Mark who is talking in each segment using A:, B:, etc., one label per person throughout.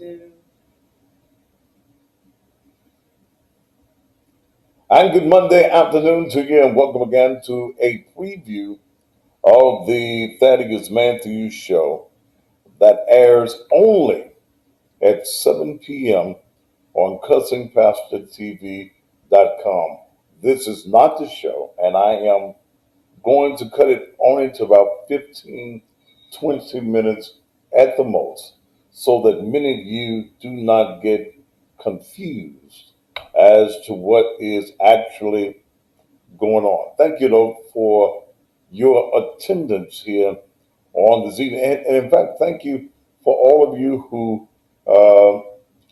A: And good Monday afternoon to you, and welcome again to a preview of the Thaddeus Matthews Show that airs only at 7 p.m. on Cussing Pastor TV.com. This is not the show, and I am going to cut it only to about 15, 20 minutes at the most, so that many of you do not get confused as to what is actually going on. Thank you, though, for your attendance here on this evening. And in fact, thank you for all of you who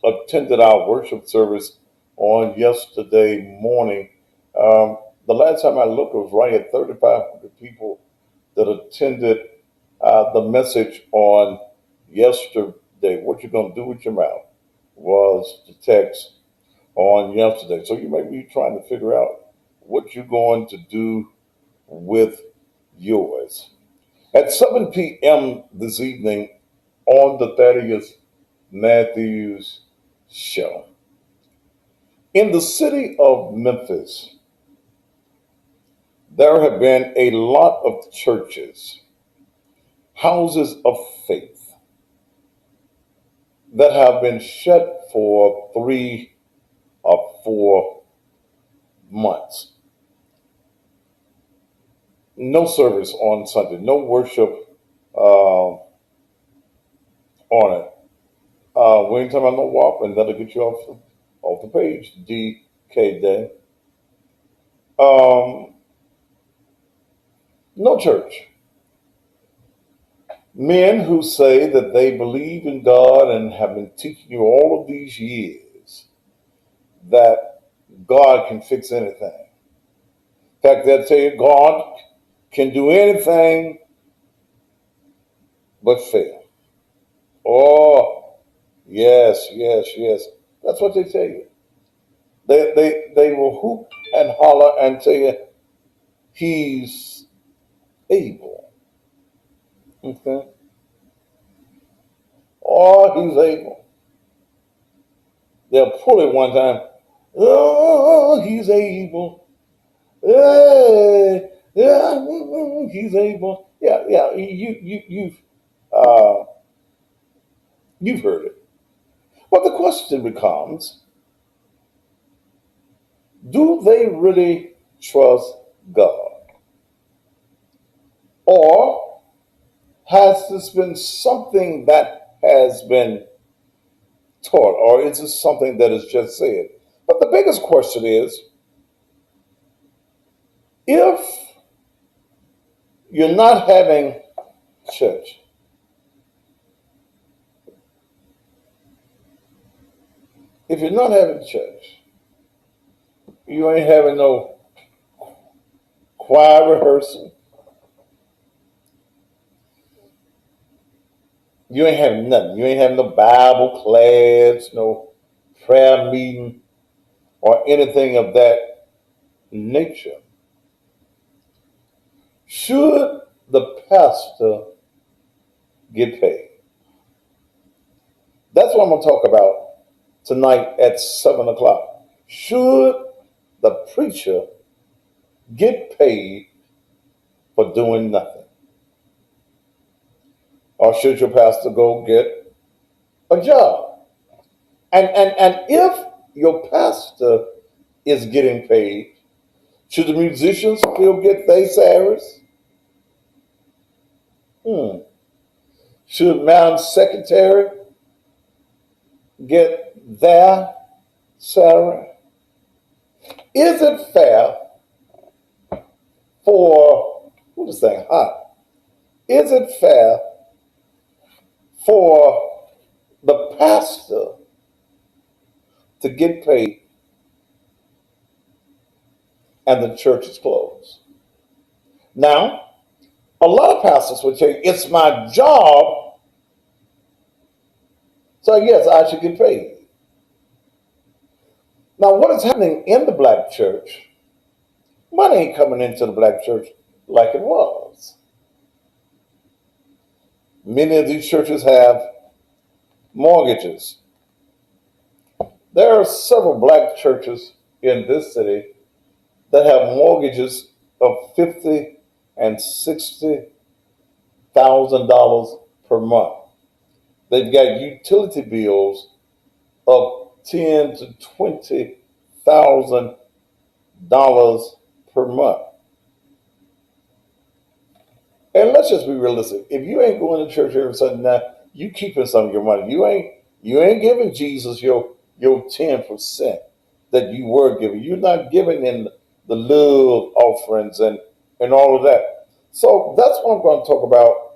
A: attended our worship service on yesterday morning. The last time I looked, it was right at 3,500 people that attended the message on yesterday. What you're going to do with your mouth was the text on yesterday. So you may be trying to figure out what you're going to do with yours. At 7 p.m. this evening on the Thaddeus Matthews Show. In the city of Memphis, there have been a lot of churches, houses of faith, that have been shut for 3 or 4 months. No service on Sunday, no worship on it. We ain't talking about no WAP, and that'll get you off the page, DK Day. Um, no church. Men who say that they believe in God and have been teaching you all of these years that God can fix anything. In fact, they'll tell you God can do anything but fail. Oh, yes, yes, yes. That's what they tell you. They will hoop and holler and tell you he's able. Okay? Oh, he's able. They'll pull it one time. Oh, he's able. Hey, yeah, he's able. Yeah, yeah. Uh, you've heard it. But the question becomes: do they really trust God, or has this been something that has been taught, or is it something that is just said? But the biggest question is: if you're not having church, if you're not having church, you ain't having no choir rehearsal, you ain't having nothing. You ain't having no Bible class, no prayer meeting, or anything of that nature. Should the pastor get paid? That's what I'm going to talk about tonight at 7 o'clock. Should the preacher get paid for doing nothing? Or should your pastor go get a job? And if your pastor is getting paid, should the musicians still get their salaries? Hmm. Should Madam Secretary get their salary? Is it fair for, who's this thing hot? Is it fair for the pastor to get paid and the church is closed? Now, a lot of pastors would say, it's my job, so yes, I should get paid. Now, what is happening in the black church? Money ain't coming into the black church like it was. Many of these churches have Mortgages. There are several black churches in this city that have mortgages of $50,000 and $60,000 per month. They've got utility bills of $10,000 to $20,000 per month. And let's just be realistic. If you ain't going to church every Sunday night, you keeping some of your money. You ain't giving Jesus your 10% that you were giving. You're not giving in the love offerings and all of that. So that's what I'm going to talk about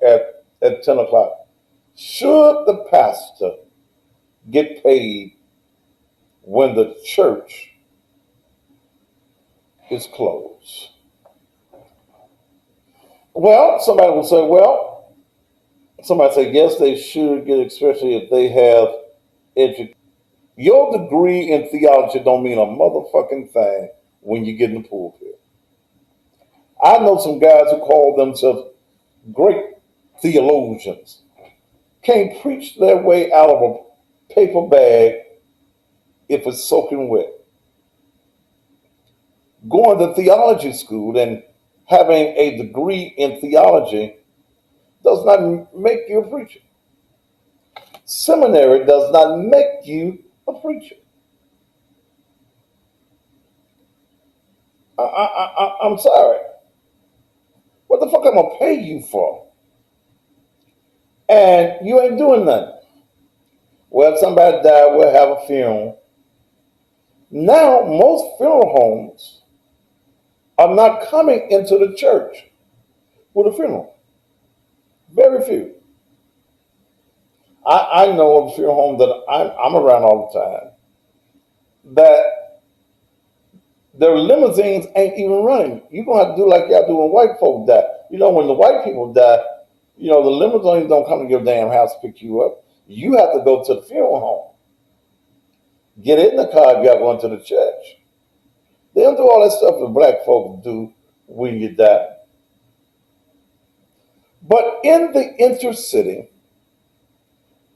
A: at 10 o'clock. Should the pastor get paid when the church is closed? Well, somebody say yes, they should get, especially if they have education. Your degree in theology don't mean a motherfucking thing when you get in the pulpit. I know some guys who call themselves great theologians, can't preach their way out of a paper bag if it's soaking wet. Going to theology school and having a degree in theology does not make you a preacher. Seminary does not make you a preacher. I'm sorry. What the fuck am I gonna pay you for? And you ain't doing nothing. Well, if somebody died, we'll have a funeral. Now, most funeral homes are not coming into the church with a funeral. Very few. I know of a funeral home that I'm around all the time that their limousines ain't even running. You're going to have to do like y'all do when white folk die. You know, when the white people die, the limousines don't come to your damn house to pick you up. You have to go to the funeral home. Get in the car if y'all going to the church. They don't do all that stuff that black folks do when you die. But in the intercity,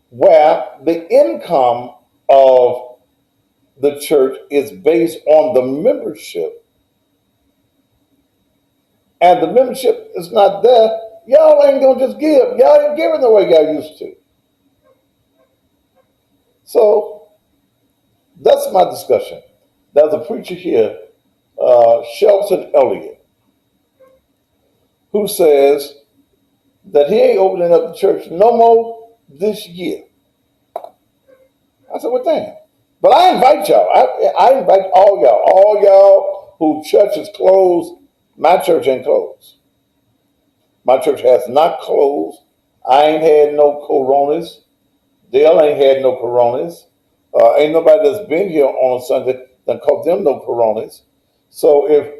A: where the income of the church is based on the membership, and the membership is not there, y'all ain't gonna just give. Y'all ain't giving the way y'all used to. So that's my discussion. There's a preacher here, Shelton Elliott, who says that he ain't opening up the church no more this year. I said, well, damn. But I invite y'all. I invite all y'all who church is closed. My church ain't closed. My church has not closed. I ain't had no coronas. Dale ain't had no coronas. Ain't nobody that's been here on a Sunday that caught them no coronas. So if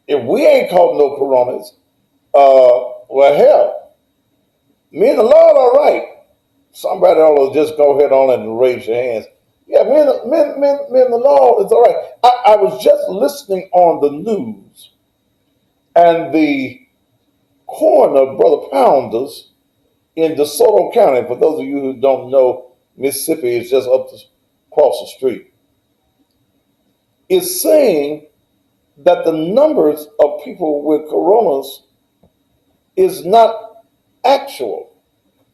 A: we ain't caught no coronas, well, hell, me and the Lord all right. Somebody ought to just go ahead on and raise your hands. Yeah, me and the Lord is all right. I was just listening on the news, and the coroner, Brother Pounders, in DeSoto County, for those of you who don't know, Mississippi is just across the street, is saying that the numbers of people with coronas is not actual.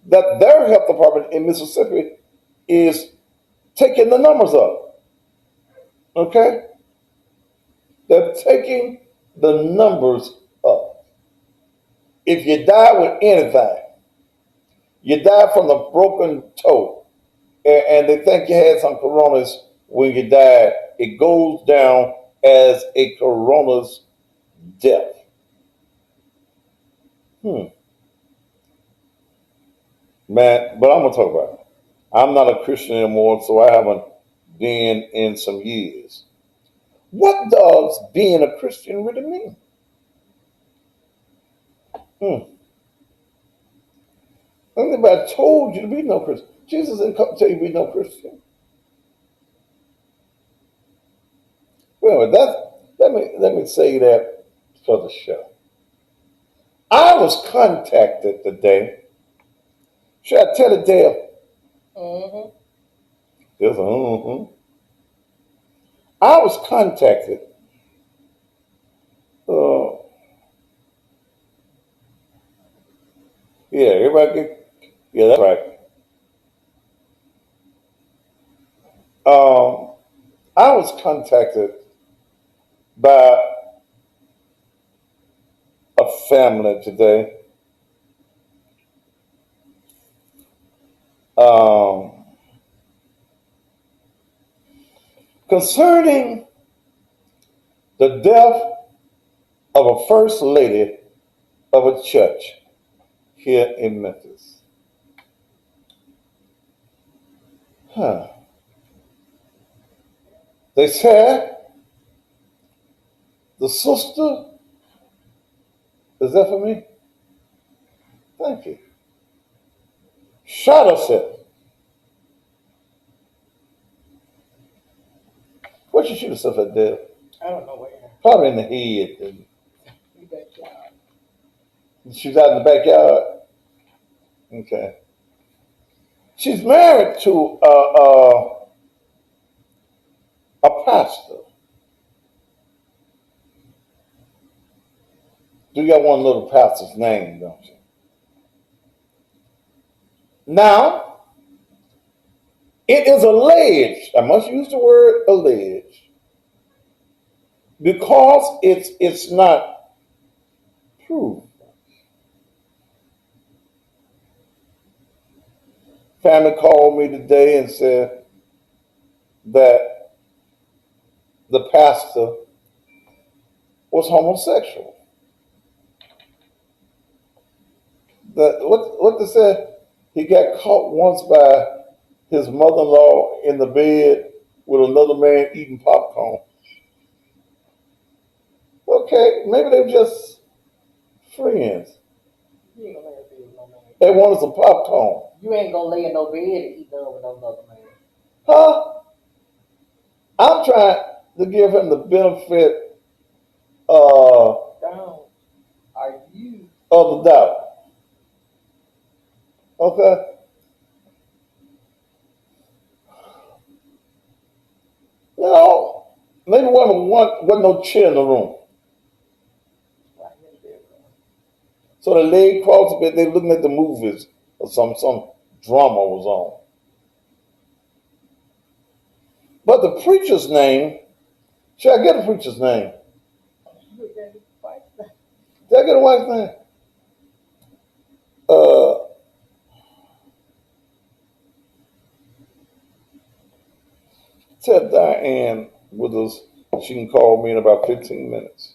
A: That their health department in Mississippi is taking the numbers up. Okay? They're taking the numbers up. If you die with anything, you die from a broken toe, and they think you had some coronas when you died, it goes down as a corona's death. Man, but I'm going to talk about it. I'm not a Christian anymore, so I haven't been in some years. What does being a Christian really mean? Anybody told you to be no Christian? Jesus didn't come to tell you to be no Christian. Well, let me say that for the show. I was contacted today. Should I tell it, Dale?
B: Mm-hmm.
A: There's a I was contacted. Uh, yeah, everybody get, yeah, that's right. Um, I was contacted by a family today um, concerning the death of a first lady of a church here in Memphis. Huh. They said the sister, is that for me? Thank you. Shot herself. What she shoot herself at death?
B: I don't know where.
A: Probably in the head. And
B: You backyard.
A: she's out in the backyard. Okay. She's married to a pastor. You got one little pastor's name, don't you? Now, it is alleged, I must use the word alleged, because it's not proved. Family called me today and said that the pastor was homosexual. That what they said, he got caught once by his mother-in-law in the bed with another man eating popcorn. Okay, maybe they were just friends.
B: You ain't gonna lay in bed with no man.
A: They wanted some popcorn.
B: You ain't gonna lay in no bed and eat none with no other man.
A: Huh? I'm trying to give him the benefit
B: Down. Are you?
A: of the doubt. Okay? You know, maybe wasn't no chair in the room.
B: Right in the bedroom.
A: So the leg crossed a bit, they looking at the movies or some drama was on. But the preacher's name, should I get a preacher's name?
B: You got his wife.
A: Did I get a wife's name? Uh, Tell Diane with us, she can call me in about 15 minutes.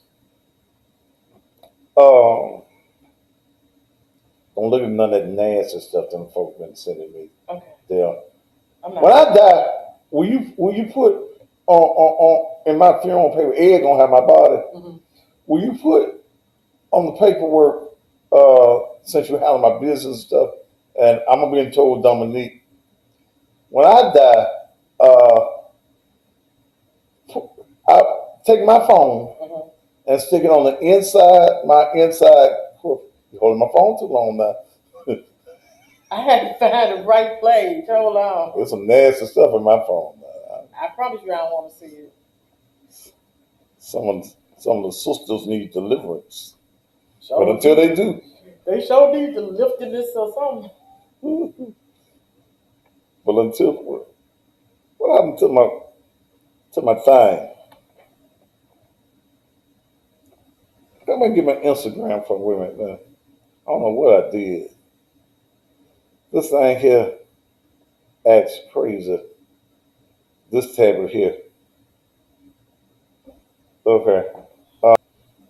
A: Um, don't look at none of that nasty stuff them folks been sending me.
B: Okay.
A: There.
B: I'm not.
A: When I die, will you put on in my funeral paper, Ed gonna have my body.
B: Mm-hmm.
A: Will you put on the paperwork, since you handle my business and stuff, and I'm gonna be told Dominique, when I die, I take my phone
B: Mm-hmm.
A: and stick it on the inside, my inside. You're holding my phone too long now.
B: I had to find the right place. Hold on.
A: There's some nasty stuff in my phone.
B: I promise you I don't want to see it.
A: Some of the sisters need deliverance.
B: So
A: But until they do,
B: they sure need to lift this or something.
A: but until what happened to my thing? I'm gonna get my Instagram from women, man. I don't know what I did. This thing here acts crazy. This tablet here. Okay.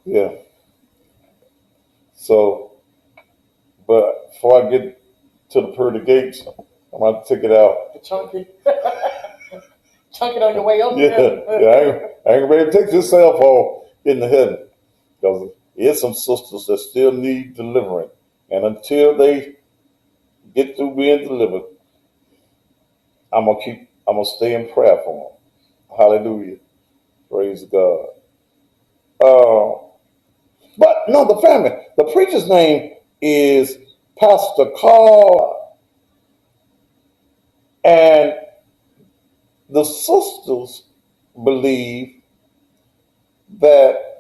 A: Yeah. So, but before I get to the pearly gates, I'm gonna take it out.
B: The chunky. Chunk it on your way up
A: Yeah,
B: there.
A: yeah. I ain't ready to take this cell phone into heaven because there's some sisters that still need deliverance, and until they get through being delivered, I'm gonna stay in prayer for them. Hallelujah. Praise God. Uh, but no, the family. The preacher's name is Pastor Carl. And the sisters believe that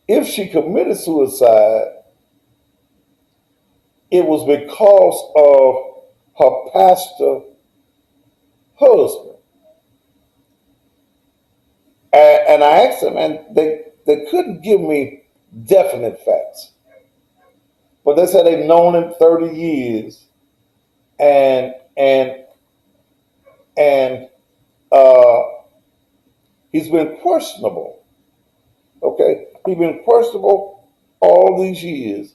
A: if she committed suicide, it was because of her pastor husband. And I asked them, and they couldn't give me definite facts. But they said they've known him 30 years, and and and uh, he's been questionable. Okay, he's been questionable all these years.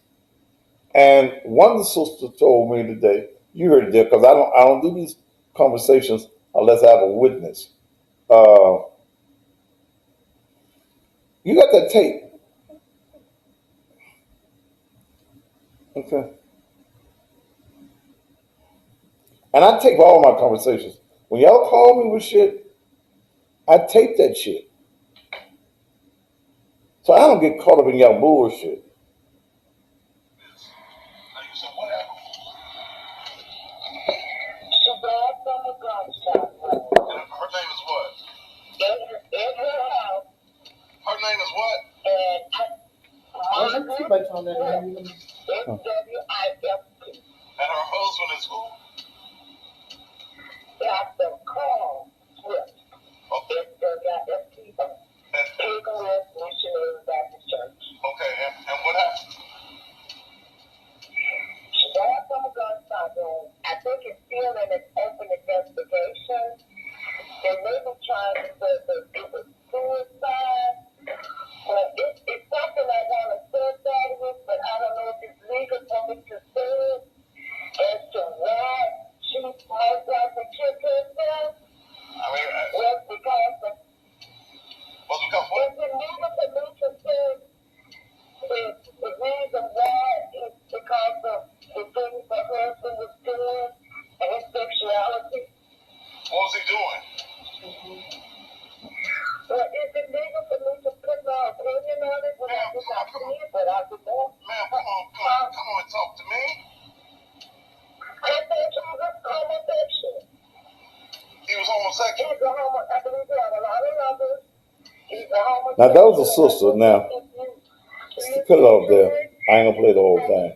A: And one of the sisters told me today, you heard it, because I don't do these conversations unless I have a witness. Uh, you got that tape, okay? And I tape all my conversations. When y'all call me with shit, I tape that shit. So I don't get caught up in y'all bullshit.
B: She died from a gunshot wound.
C: Her name is what?
B: In her house.
C: Her name is what?
B: And let me see if I turn that on.
C: And her husband is who?
B: Dr. Carl Swift.
C: Okay.
B: Eagle West Missionary Baptist Church.
C: Okay, and what happened?
B: She died from a gunshot wound. I think it's still in its open investigation. They may be trying to say that it was suicide. But it's something I want to suicide with, but I don't know if it's legal for me to say it as to why she most likely killed herself.
C: I mean,
B: Was because of
C: well, because what?
B: is it legal for me to say the reason why is because of the things the husband was doing and his sexuality?
C: What was he doing?
B: Well, is it legal for me to put my opinion on it when I did not see it, but I would know?
C: Ma'am, come on and talk to me.
B: I think he was homosexual.
C: He was homosexual.
B: He's a homo. I believe he had a lot of lovers. He's a homosexual.
A: Now that was a sister. Now, cut it off there. I ain't gonna play the whole thing.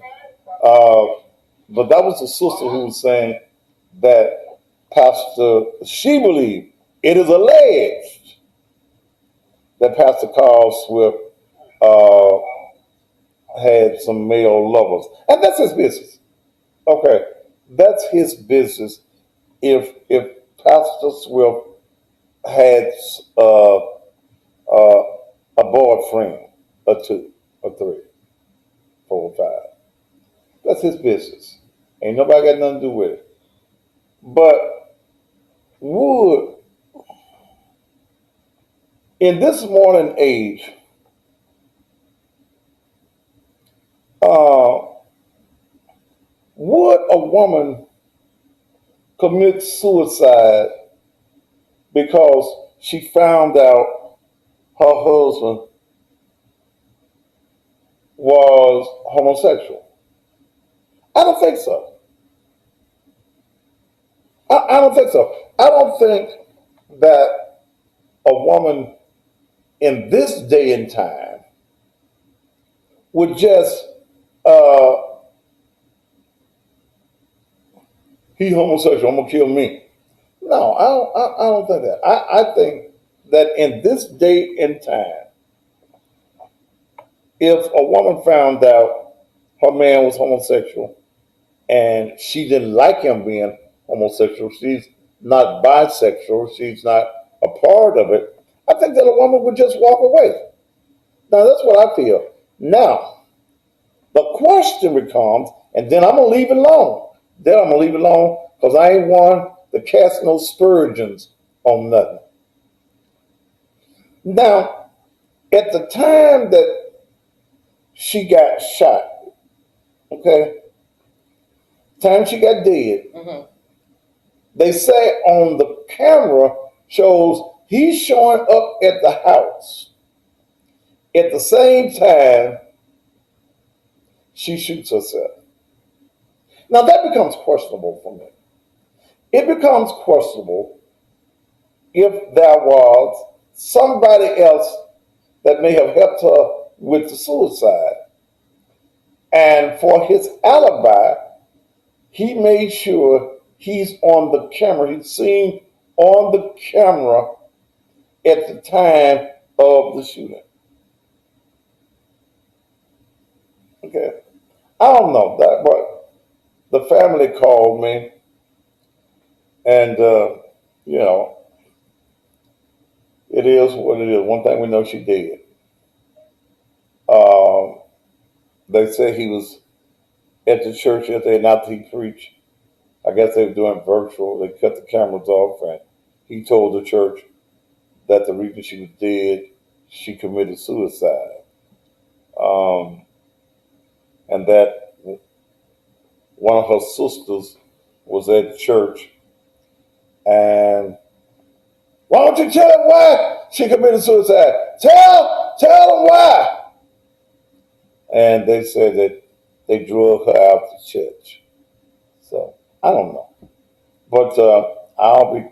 A: But that was the sister who was saying that she believed, it is alleged that Pastor Carl Swift had some male lovers. And that's his business. Okay, that's his business. If Pastor Swift had a boyfriend, or two, or three, four, or five, that's his business. Ain't nobody got nothing to do with it. But would, in this modern age, would a woman commit suicide because she found out her husband was homosexual? I don't think so. I don't think so. I don't think that a woman in this day and time would just, he homosexual, I'm gonna kill me. No, I don't think that. I think that in this day and time, if a woman found out her man was homosexual and she didn't like him being homosexual, she's not bisexual, she's not a part of it, I think that a woman would just walk away. Now, that's what I feel. Now, the question becomes, and then I'm going to leave it alone. Then I'm going to leave it alone because I ain't one to cast no aspersions on nothing. Now, at the time that she got shot, okay, time she got dead, they say on the camera shows he's showing up at the house. At the same time, she shoots herself. Now that becomes questionable for me. it becomes questionable if there was somebody else that may have helped her with the suicide. And for his alibi, he made sure he's on the camera. He's seen on the camera at the time of the shooting. Okay. I don't know that, but the family called me, and you know, it is what it is. One thing we know, she did. Um, they said he was at the church yesterday, not that he preached. I guess they were doing virtual. They cut the cameras off, and he told the church that the reason she was dead, she committed suicide, um, and that one of her sisters was at church, and why don't you tell them why she committed suicide? Tell them why. And they said that they drug her out to church. So I don't know, but I'll be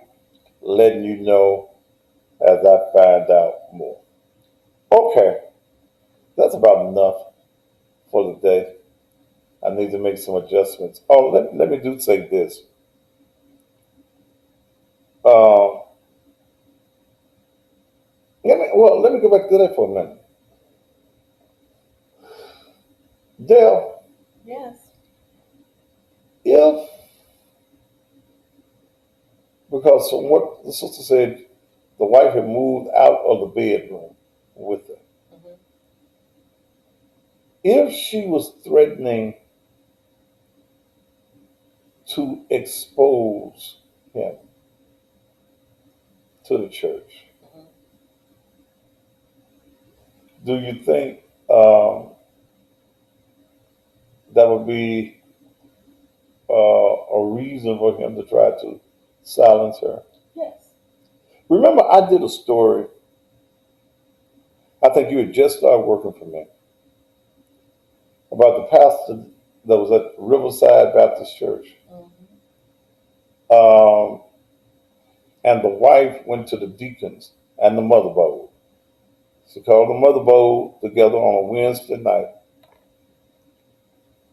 A: letting you know as I find out more. Okay, that's about enough for the day. I need to make some adjustments. Oh, let me do say this. Um, let me go back to that for a minute. Dale,
D: Yes.
A: if, because from what the sister said, the wife had moved out of the bedroom with her.
D: Mm-hmm.
A: If she was threatening to expose him to the church,
D: Mm-hmm.
A: do you think that would be a reason for him to try to silence her?
D: Yes.
A: Remember, I did a story. I think you had just started working for me about the pastor that was at Riverside Baptist Church.
D: Mm-hmm.
A: Um, and the wife went to the deacons and the mother board. She called the mother board together on a Wednesday night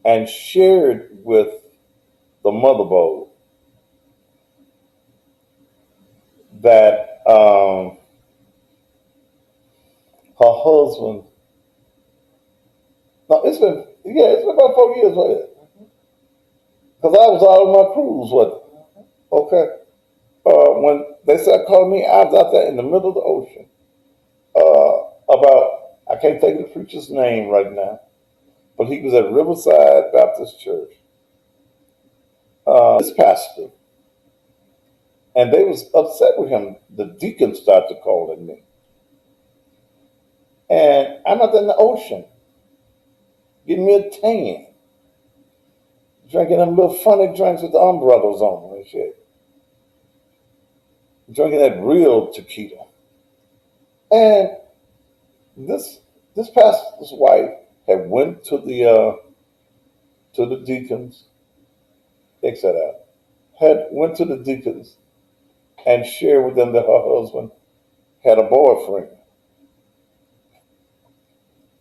A: and shared with the mother board that her husband. No, it's been about 4 years, wasn't it?
D: Mm-hmm.
A: Because I was out on my cruise, wasn't it?
D: Mm-hmm.
A: Okay. When they started calling me, I was out there in the middle of the ocean. About, I can't think of the preacher's name right now, but he was at Riverside Baptist Church. This pastor, and they was upset with him. The deacons started calling me, and I'm out there in the ocean, getting me a tan, drinking them little funny drinks with the umbrellas on them and shit, drinking that real tequila. And this this pastor's wife had went to the deacons, etc. Had went to the deacons and shared with them that her husband had a boyfriend,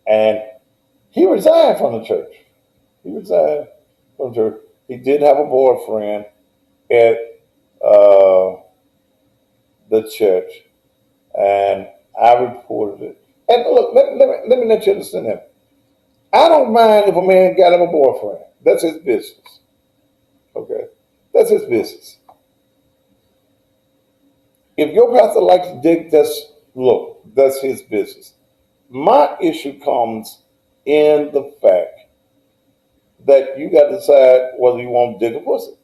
A: and he resigned from the church. He resigned from the church. He did have a boyfriend at uh, the church, and I reported it. And look, let me let you understand that. I don't mind if a man got him a boyfriend. That's his business. Okay? That's his business. If your pastor likes dick, that's his business. My issue comes in the fact that you got to decide whether you want dick or pussy.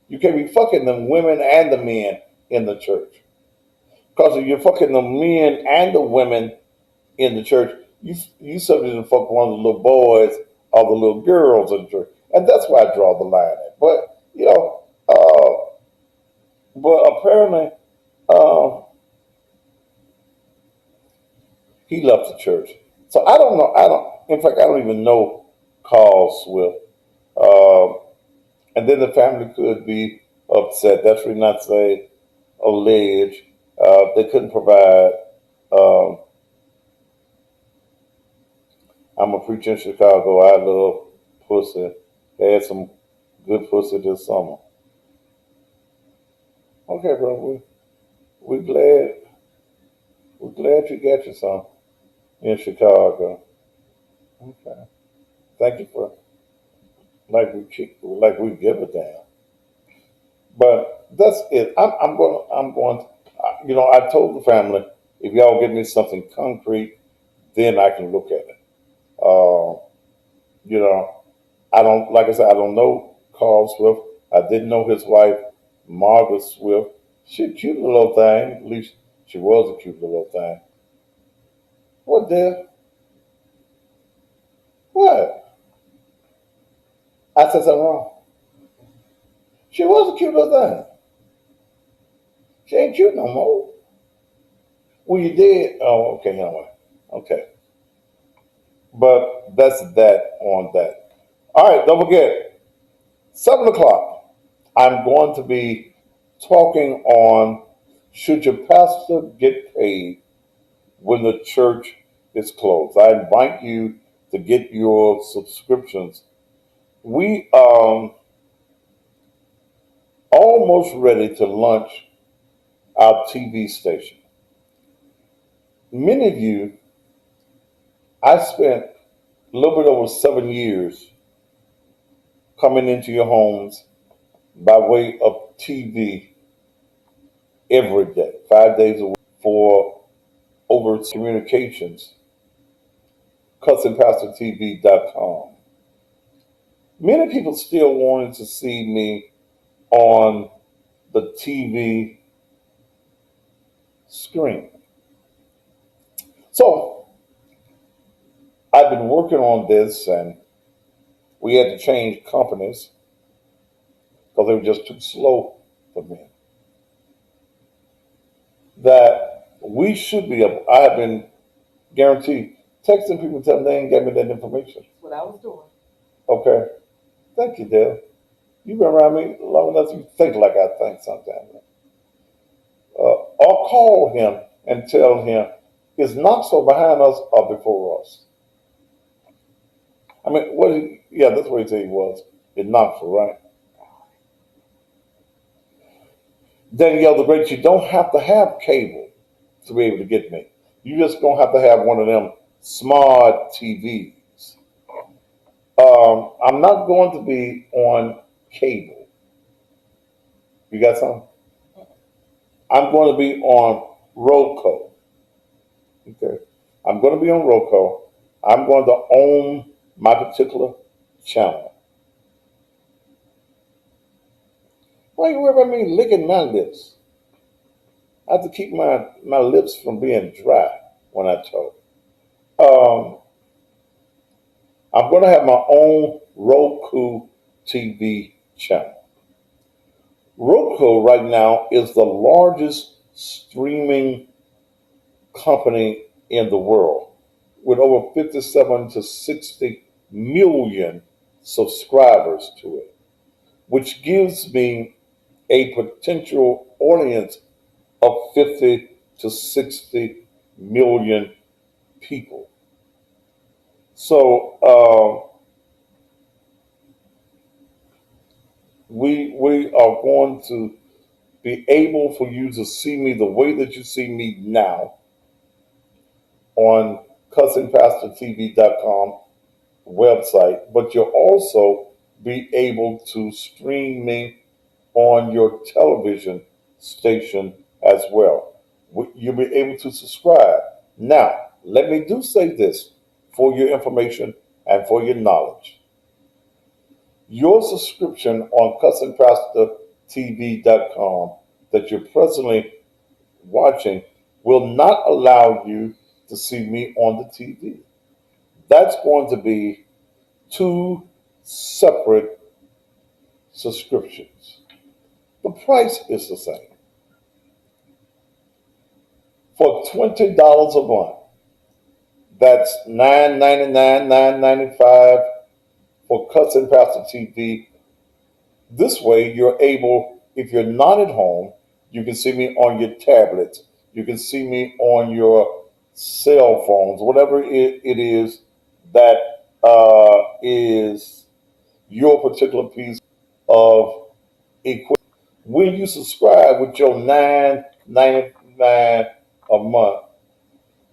A: You can't be fucking the women and the men in the church. Because if you're fucking the men and the women in the church, you subject to fuck one of the little boys or the little girls in the church. And that's where I draw the line at. But, but apparently, uh, he left the church. So I don't know. In fact, I don't even know Carl Swift. and then the family could be upset. That's really not say allege. They couldn't provide. Um, I'm a preacher in Chicago. I love pussy. They had some good pussy this summer. Okay, bro. We glad you got you some in Chicago. Okay. Thank you for like we give a damn. But that's it. I'm going. I told the family if y'all give me something concrete, then I can look at it. Uh, you know, I don't like I said I don't know Carl Swift. I didn't know his wife Margaret Swift. She a cute little thing. At least she was a cute little thing. What the what? I said something wrong. She was a cute little thing. She ain't cute no more. Well, you did. Oh, okay, anyway. Okay. But that's that on that. All right, don't forget, 7 o'clock, I'm going to be talking on should your pastor get paid when the church is closed. I invite you to get your subscriptions. We almost ready to launch our TV station. Many of you, I spent a little bit over 7 years coming into your homes by way of TV every day, 5 days a week for over communications, cussingpastortv.com. Many people still wanted to see me on the TV screen. So I've been working on this and we had to change companies because they were just too slow for me. That we should be able, I have been guaranteed texting people telling them they ain't gave me that information.
B: That's what I was doing.
A: Okay. Thank you, Dale. You've been around me long enough you think like I think sometimes. Or call him and tell him, is Knoxville behind us or before us? I mean, yeah, that's what he said he was. In Knoxville, right? Danielle the Great, you don't have to have cable to be able to get me. You just gonna have to have one of them smart TVs. I'm not going to be on cable. You got something? I'm going to be on Roku. Okay. I'm going to be on Roku. I'm going to own my particular channel. Why you worry about me licking my lips? I have to keep my lips from being dry when I talk. Um, I'm going to have my own Roku TV channel. Roku right now is the largest streaming company in the world with over 57 to 60 million subscribers to it, which gives me a potential audience of 50 to 60 million people. So we are going to be able for you to see me the way that you see me now on cussingpastortv.com website, but you'll also be able to stream me on your television station as well. You'll be able to subscribe. Now, let me do say this for your information and for your knowledge. Your subscription on cussingpastortv.com that you're presently watching will not allow you to see me on the TV. That's going to be two separate subscriptions. The price is the same. For $20 a month, that's $9.99, $9.95 for Cussing Pastor TV This way, you're able, if you're not at home, you can see me on your tablets. You can see me on your cell phones, whatever it is that is your particular piece of equipment. When you subscribe with your $9.99 a month,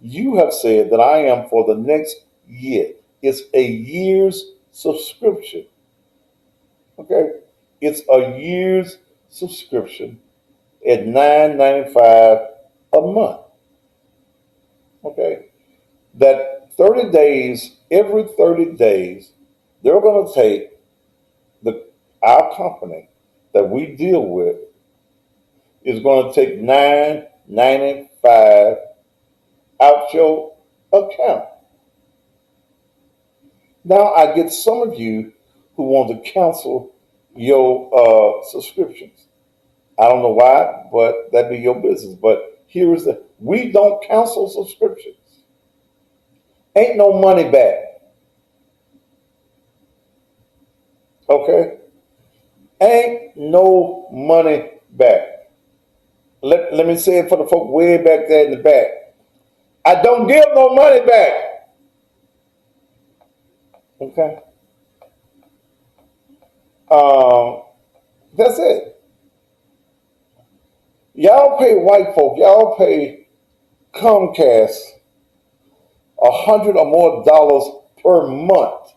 A: you have said that I am for the next year. It's a year's subscription. Okay? It's a year's subscription at $9.95 a month. Okay? That 30 days, every 30 days, they're going to take our company that we deal with is going to take $9.95 out your account. Now I get some of you who want to cancel your subscriptions. I don't know why, but that be your business. But here is the we don't cancel subscriptions. Ain't no money back. Okay? Ain't no money back. Let me say it for the folk way back there in the back. I don't give no money back. Okay? Um, that's it. Y'all pay white folk, y'all pay Comcast $100 or more per month.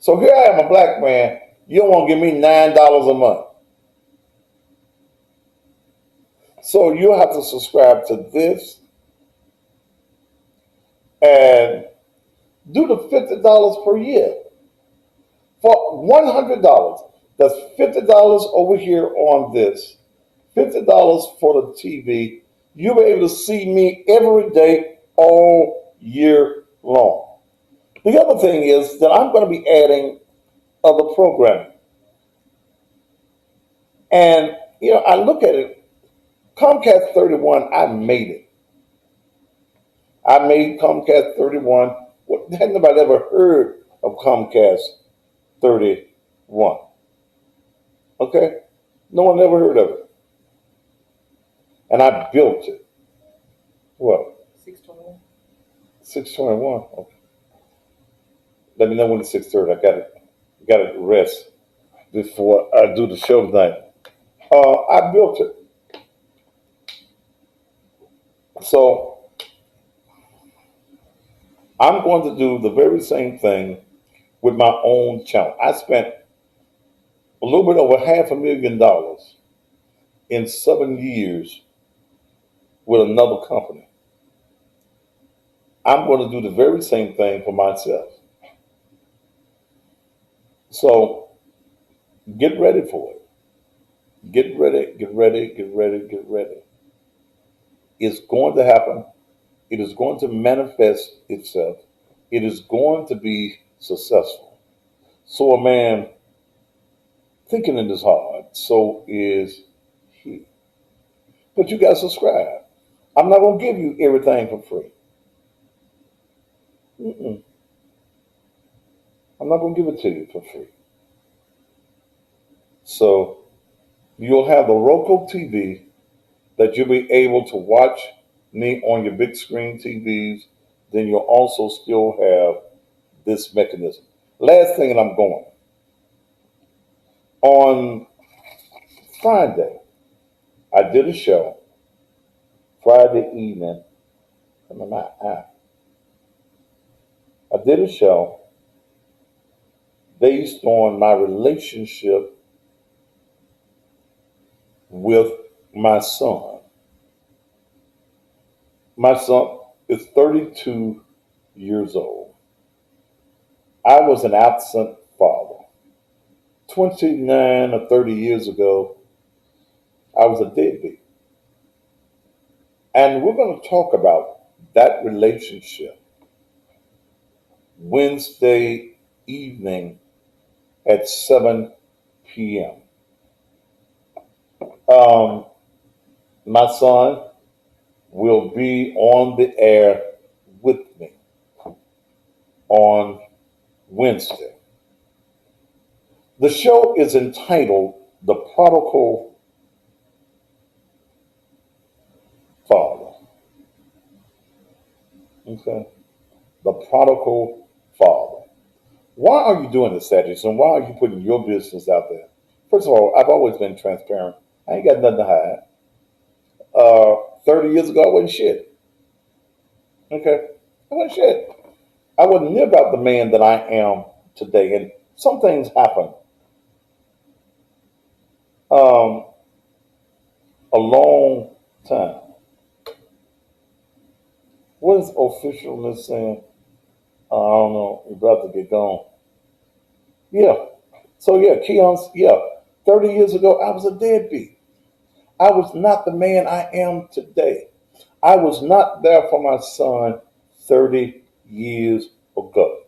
A: So here I am, a black man. You don't want to give me $9 a month. So you'll have to subscribe to this and do the $50 per year. For $100, that's $50 over here on this, $50 for the TV. You'll be able to see me every day all year long. The other thing is that I'm going to be adding other programming. And, I look at it, Comcast 31, I made it. I made Comcast 31. Had nobody ever heard of Comcast 31? Okay? No one ever heard of it. And I built it. What? 621. 621. Okay. Let me know when it's 6:30. I got to rest before I do the show tonight. I built it. So I'm going to do the very same thing with my own channel. I spent a little bit over $500,000 in 7 years with another company. I'm going to do the very same thing for myself. So get ready for it. Get ready, get ready, get ready, get ready. It's going to happen. It is going to manifest itself. It is going to be successful. So a man thinking in his heart, so is he. But you got to subscribe. I'm not going to give you everything for free. Mm-mm. I'm not going to give it to you for free. So you'll have the Roku TV that you'll be able to watch me on your big screen TVs. Then you'll also still have this mechanism. Last thing, and I'm going. On Friday, I did a show, Friday evening. I did a show based on my relationship with my son. My son is 32 years old. I was an absent father. 29 or 30 years ago, I was a deadbeat. And we're going to talk about that relationship Wednesday evening at 7 p.m. My son will be on the air with me on Wednesday. The show is entitled The Prodigal Father. Okay? The Prodigal Father. Why are you doing this, Thaddeus? And why are you putting your business out there? First of all, I've always been transparent. I ain't got nothing to hide. 30 years ago, I wasn't shit. Okay? I wasn't shit. I wasn't near about the man that I am today. And some things happen um, a long time. What is officialness saying? I don't know. You're about to get gone. Yeah. So, yeah, Keon's, yeah. 30 years ago, I was a deadbeat. I was not the man I am today. I was not there for my son 30 years ago.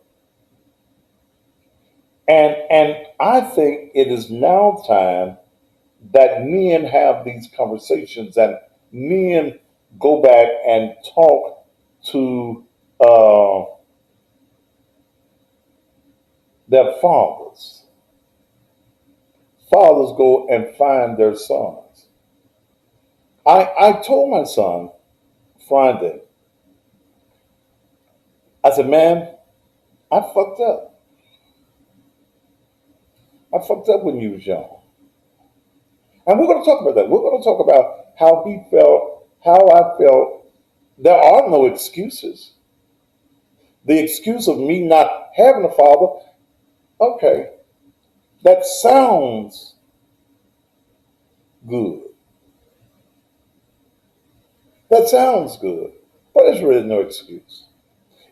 A: And I think it is now time that men have these conversations and men go back and talk to uh, their fathers. Fathers go and find their sons. I told my son Friday, I said, man, I fucked up. I fucked up when you was young. And we're going to talk about that. We're going to talk about how he felt, how I felt. There are no excuses. The excuse of me not having a father, okay, that sounds good. That sounds good. But it's really no excuse.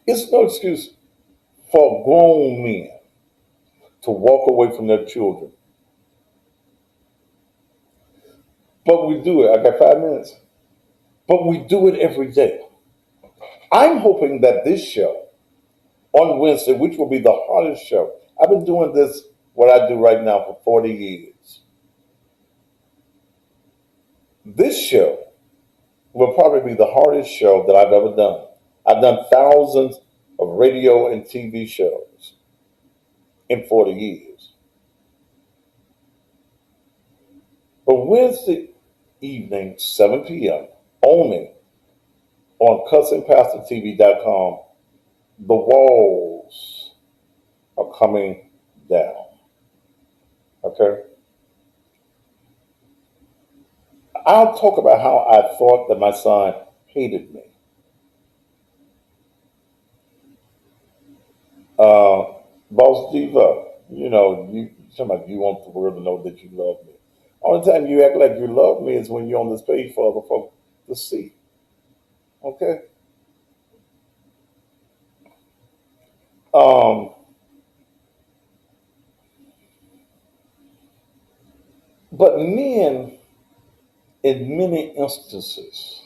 A: It's no excuse for grown men to walk away from their children. But we do it. I got 5 minutes. But we do it every day. I'm hoping that this show on Wednesday, which will be the hardest show, I've been doing this, what I do right now, for 40 years. This show will probably be the hardest show that I've ever done. I've done thousands of radio and TV shows in 40 years. But Wednesday evening, 7 p.m., only on CussingPastorTV.com, the walls are coming down. Okay? I'll talk about how I thought that my son hated me. Boss Diva, you somebody you want the world to know that you love me. Only time you act like you love me is when you're on this page for other folks to see. Okay? Um, but men, in many instances,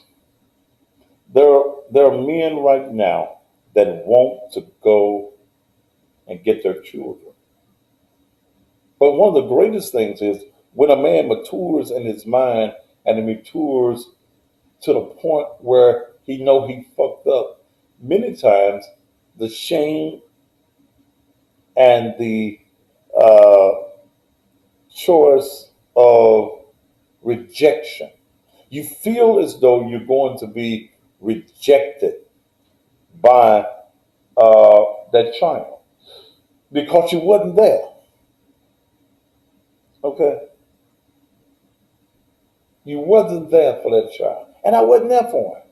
A: there are men right now that want to go and get their children. But one of the greatest things is when a man matures in his mind and he matures to the point where he know he fucked up. Many times, the shame and the uh, choice of rejection. You feel as though you're going to be rejected by that child because you wasn't there. Okay, you wasn't there for that child, and I wasn't there for him.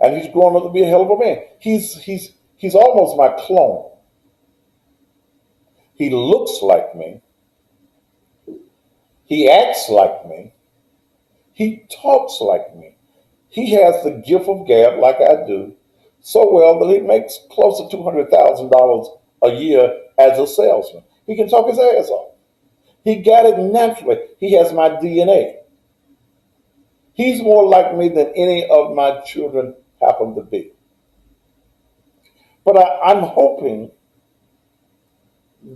A: And he's growing up to be a hell of a man. He's almost my clone. He looks like me. He acts like me. He talks like me. He has the gift of gab like I do, so well that he makes close to $200,000 a year as a salesman. He can talk his ass off. He got it naturally. He has my DNA. He's more like me than any of my children happen to be. But I'm hoping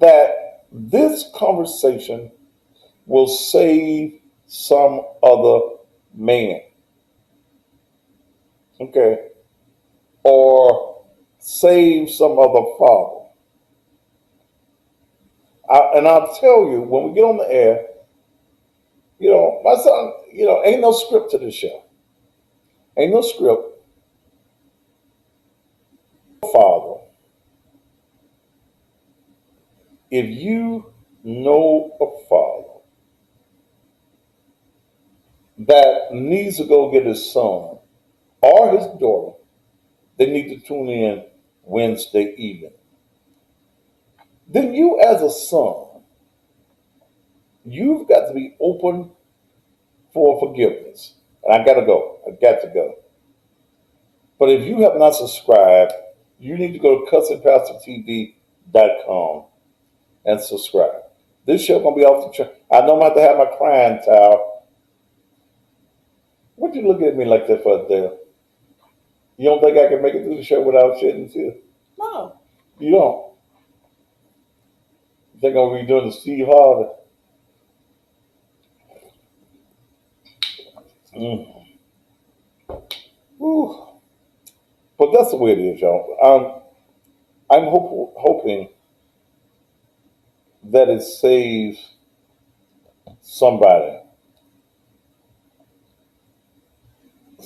A: that this conversation will save some other man. Okay? Or save some other father. And I'll tell you, when we get on the air, my son, ain't no script to this show. Ain't no script. Father, if you know a father that needs to go get his son or his daughter, they need to tune in Wednesday evening. Then you, as a son, you've got to be open for forgiveness. And I got to go. I got to go. But if you have not subscribed, you need to go to cussingpastortv.com and subscribe. This show gonna be off the track. I know I'm about to have my crying towel. What you look at me like that for, Dale? You don't think I can make it through the show without shedding tears?
D: No.
A: You don't. You think I'm gonna be doing the Steve Harvey? Whew. But that's the way it is, y'all. I'm hoping that it saves somebody's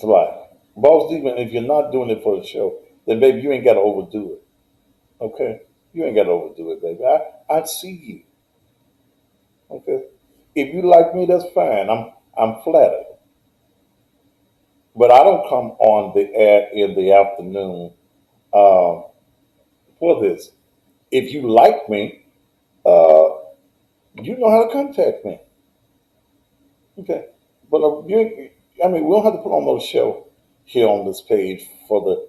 A: life. Boss, even if you're not doing it for the show, then baby, you ain't got to overdo it. Okay, you ain't got to overdo it, baby. I see you. Okay, if you like me, that's fine. I'm flattered, but I don't come on the air in the afternoon for this. If you like me, uh, you know how to contact me. Okay, but we don't have to put on no show here on this page for the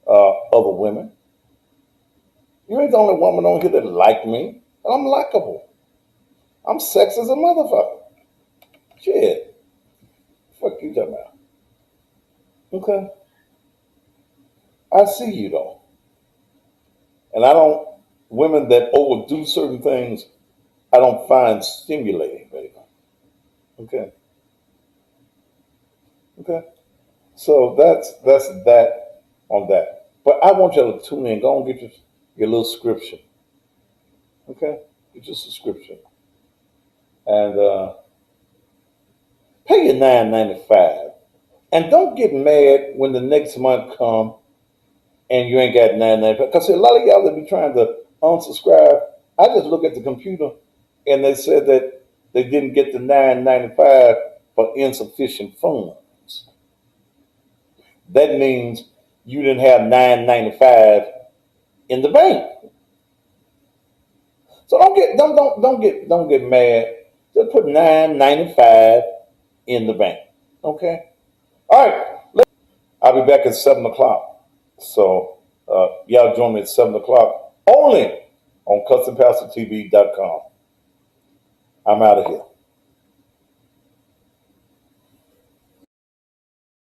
A: other women. You ain't the only woman on here that like me, and I'm likable. I'm sexy as a motherfucker. Shit, fuck you talking about? Okay, I see you though, and I don't. Women that overdo certain things, I don't find stimulating, baby. Okay, okay. So that's that on that. But I want y'all to tune in. Go and get your little subscription. Okay, get your subscription and pay your $9.95. And don't get mad when the next month come and you ain't got $9.95. Because a lot of y'all that be trying to unsubscribe, I just look at the computer and they said that they didn't get the $9.95 for insufficient funds. That means you didn't have $9.95 in the bank. So don't get mad. Just put $9.95 in the bank. Okay. All right. I'll be back at 7 o'clock. So y'all join me at 7 o'clock only on CussingPastorTV.com. I'm out of here.